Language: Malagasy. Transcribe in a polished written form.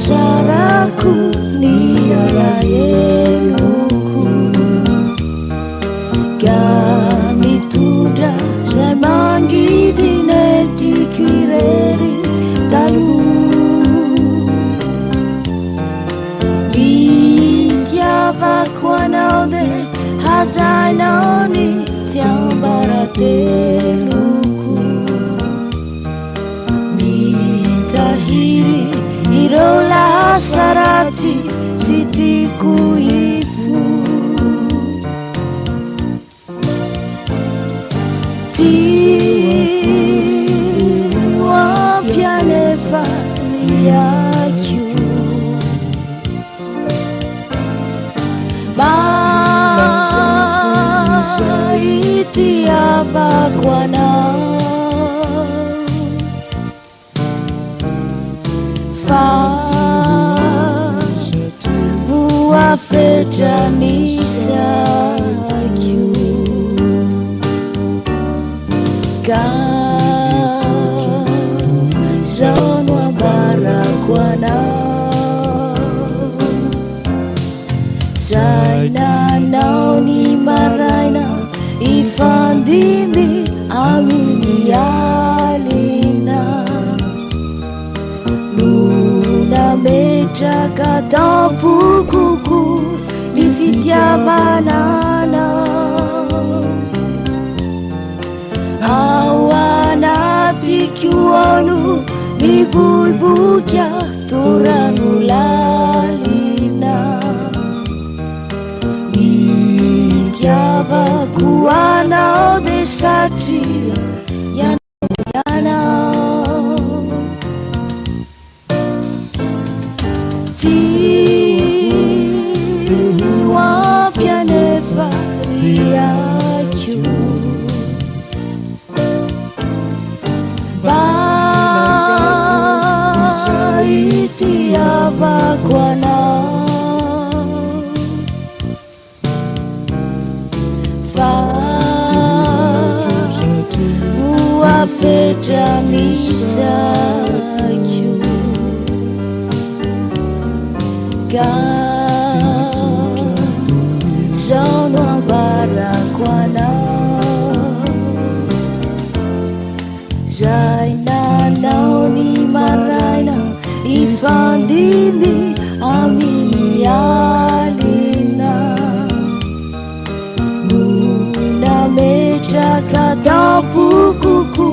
saraku niarayeluku kami tuda semangi dineti kireri talu di java kwanaude hadainoni jambarateluku mitahiri irola sarati titiku ifu tiwa piane fariaku ba itiaba kwana fa bua feta nisa you ka zonwa barakwana zaina naoni maraina ifandimi aminialina luna meja katapukuku nifitia banana awana tikiwanu nibuibukia turangulalina Java kuana de sati yana tiwa piane fariaku ba itiava kwana feta misa you ka zonwa barakwana zaina naoni maraina ifandimi aminialina nuna meja katapukuku